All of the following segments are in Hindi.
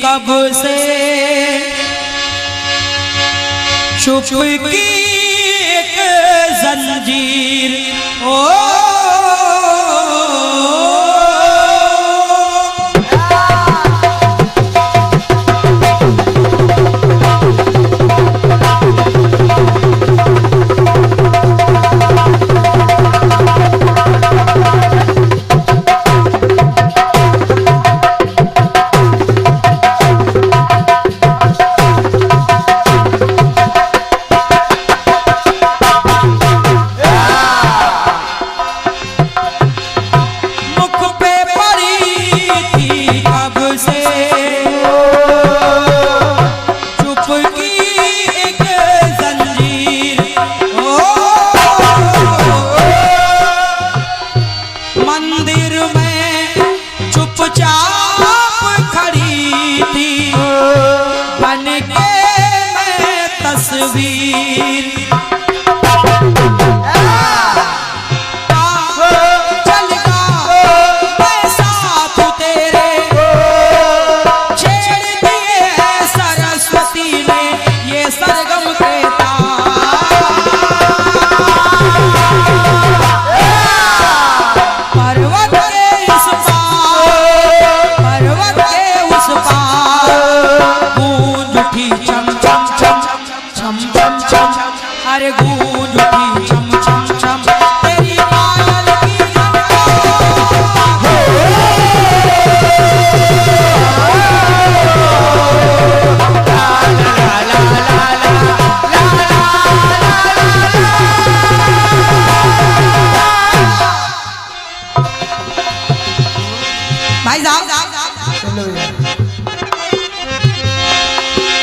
कब से चुप की एक जंजीर ओ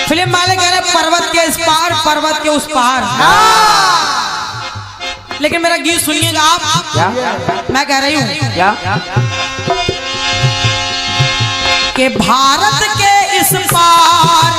फिल्म वाले कह रहे पर्वत के इस पार पर्वत के उस पार। लेकिन मेरा गीत सुनिएगा आप। क्या? मैं कह रही हूँ कि भारत के इस पार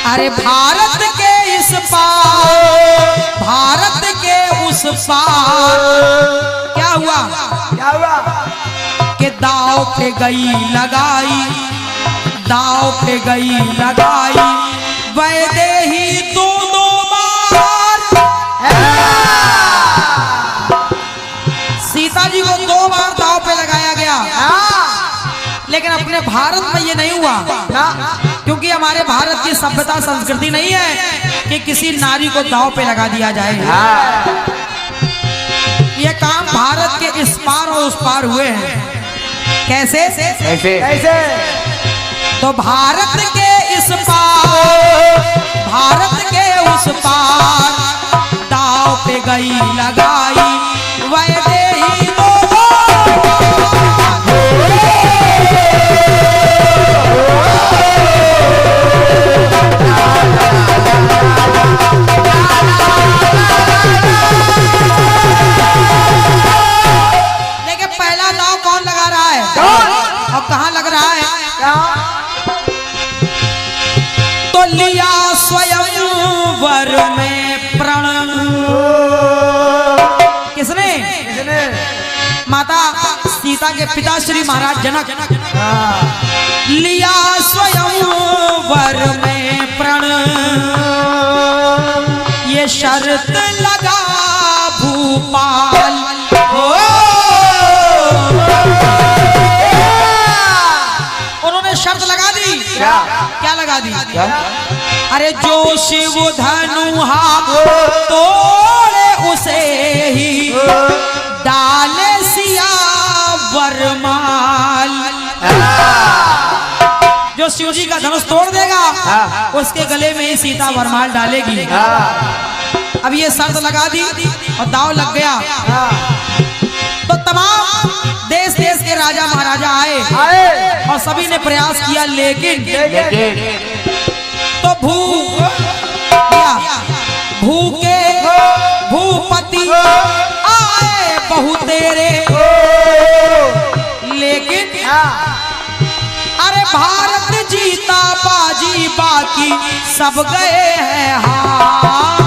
अरे भारत के इस पार भारत के उस पार क्या हुआ कि दाव पे गई लगाई दाव पे गई लगाई वैदेही दो बार। सीता जी को 2 बार दाव पे लगाया गया। लेकिन अपने भारत में ये नहीं हुआ क्योंकि हमारे भारत की सभ्यता संस्कृति नहीं है कि किसी नारी को दांव पे लगा दिया जाए। ये काम भारत के इस पार और उस पार हुए हैं। कैसे? तो भारत के इस पार भारत के उस पार दांव पे गई लगाई वैदेही दो कहाँ लग रहा है? तो लिया स्वयंवर में प्रण किसने? माता सीता के पिता श्री महाराज जनक लिया स्वयंवर में प्रण ये शर्त लगा भूपाल शर्त लगा दी। क्या लगा दी? अरे जो शिव धनुहा तोड़े उसे ही डाले सिया वरमाल। जो शिव जी का धनुष तोड़ देगा उसके गले में ही सीता वरमाल डालेगी। अब ये शर्त लगा दी और दाव लग गया। तो तमाम देश देश के राजा महाराजा आए और सभी ने प्रयास किया लेकिन तो भूखे भूपति आए बहु तेरे लेकिन अरे भारत जीता बाजी बा बाकी सब गए हैं हार।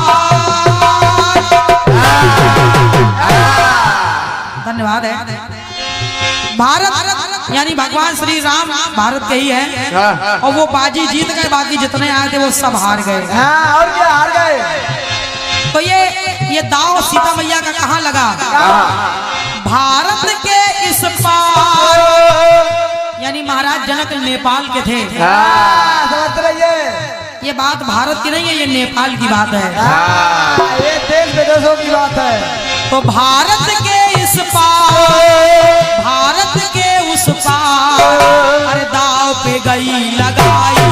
धन्यवाद है। भारत यानी भगवान श्री राम भारत के ही है और वो बाजी जीत गए, बाकी जितने आए थे वो सब हार गए। और क्या हार गए। तो ये दांव सीता मैया का कहाँ लगा? भारत के इस पार, यानी महाराज जनक नेपाल के थे। समझ रहिए, ये बात भारत की नहीं है, ये नेपाल की बात है। ये देश विदेशों की बात है। तो भारत के इस पार, भारत के उस पार, अरे दाव पे गई लगाई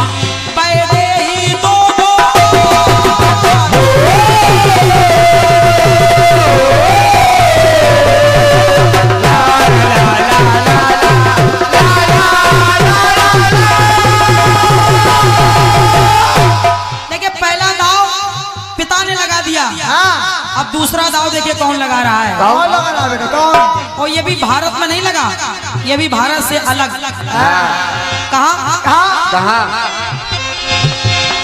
पैदे ही दोनों। देखिए पहला दाव पिता ने लगा दिया। अब दूसरा दाव देखिए कौन लगा रहा है। कौन लगा रहा है बेटा? कौन? और ये भी भारत में नहीं लगा, ये भी भारत से अलग। कहाँ?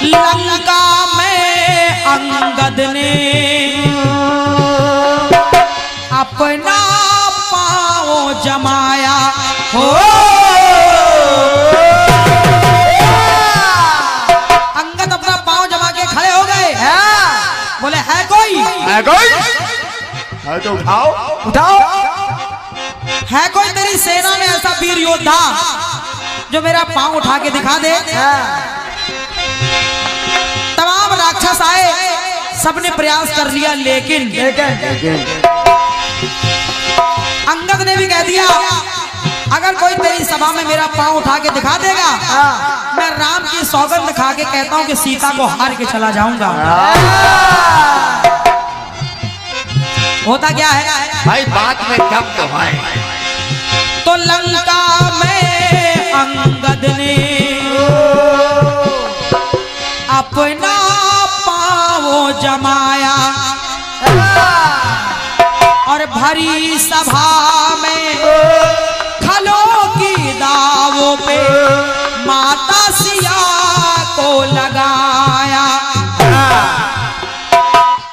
लंका में अंगद ने अपना पाँव जमाया हो। अंगद अपना पाँव जमा के खड़े हो गए। बोले है कोई? है कोई? है तो उठाओ, उठाओ। है कोई तेरी सेना में ऐसा वीर योद्धा जो मेरा पांव उठा के दिखा दे? तमाम राक्षस आए, सबने प्रयास कर लिया, लेकिन अंगद ने भी कह दिया अगर कोई तेरी सभा में मेरा पांव उठा के दिखा देगा, मैं राम की सौगंध खा के कहता हूं कि सीता को हार के चला जाऊंगा। होता क्या है भाई, बात में दम तो है। तो लंका में अंगद ने अपना पाँव जमाया और भरी सभा में खलों की दावों पे माता सिया को लगाया।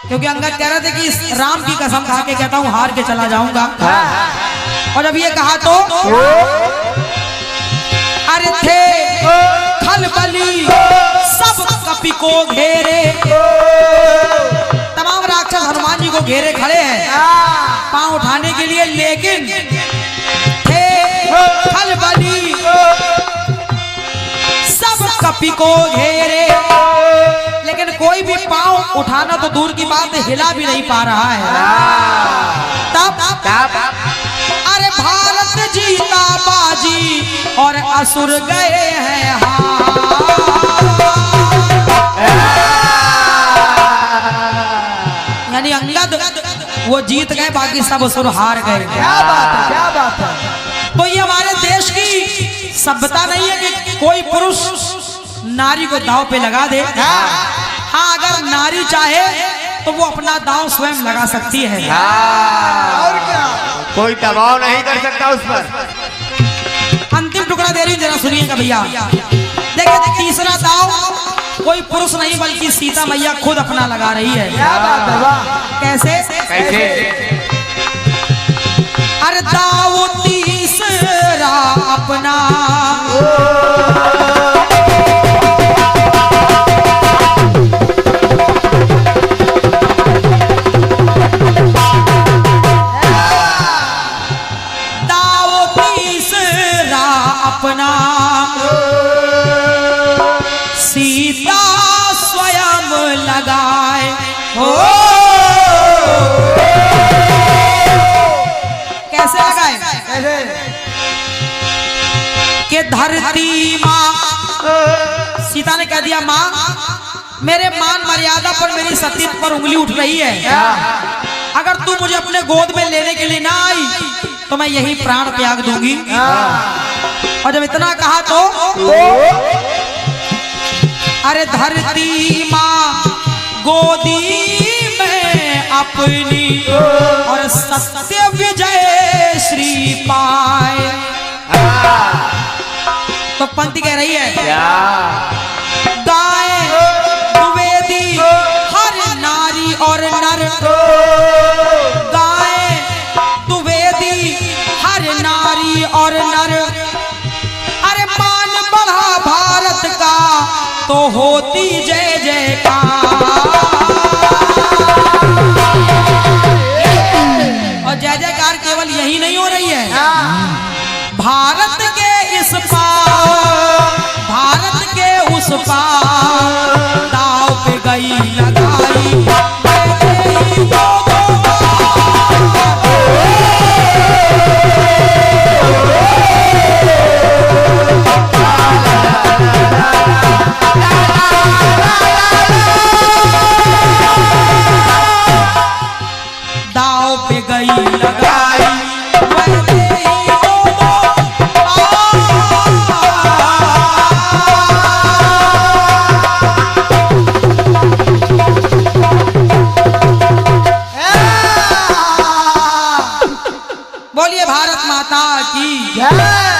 क्योंकि अंगद कह रहे थे कि राम की कसम खा के कहता हूँ हार के चला जाऊंगा। और जब ये कहा तो अरे थे खलबली सब कपि को घेरे। तमाम राक्षस हनुमान जी को घेरे खड़े हैं पांव उठाने के लिए, लेकिन थे खलबली सब कपि को घेरे, लेकिन कोई भी पांव उठाना तो दूर की बात, हिला भी नहीं पा रहा है। तब अरे भारत जीता बाजी और असुर गए हैं हार। यानी अंगद वो जीत गए, बाकी सब असुर हार गए। क्या बात है, क्या बात है। तो ये हमारे देश की सभ्यता नहीं है कि कोई पुरुष नारी को दांव पे लगा दे। हाँ, अगर नारी चाहे तो वो अपना दांव स्वयं लगा सकती है। और क्या, कोई दबाव नहीं कर सकता उस पर। अंतिम टुकड़ा दे रही हूँ, जरा सुनिएगा भैया। देखिए तीसरा दांव कोई पुरुष नहीं बल्कि सीता मैया खुद अपना लगा रही है। क्या बात है, वाह। कैसे? अरे दाव तीसरा अपना अपना सीता स्वयं लगाए हो। कैसे लगाए? कैसे? कि धरती माँ, सीता ने कह दिया माँ मेरे मान मर्यादा पर, मेरी सतीत्व पर उंगली उठ रही है। अगर तू मुझे अपने गोद में लेने के लिए ना आई तो मैं यही प्राण त्याग दूंगी। और जब इतना कहा तो अरे धरती माँ गोदी में अपनी और सत्य विजय श्री पाए। तो पंक्ति कह रही है गाए द्विवेदी हर नारी और नर। अरे मान बढ़ा भारत का तो होती जय जयकार। और जय जयकार केवल यही नहीं हो रही है, भारत के इस पार भारत के उस पार दाव पे गई लगाई दाव पे गई लगाई बोलिए भारत माता की जय।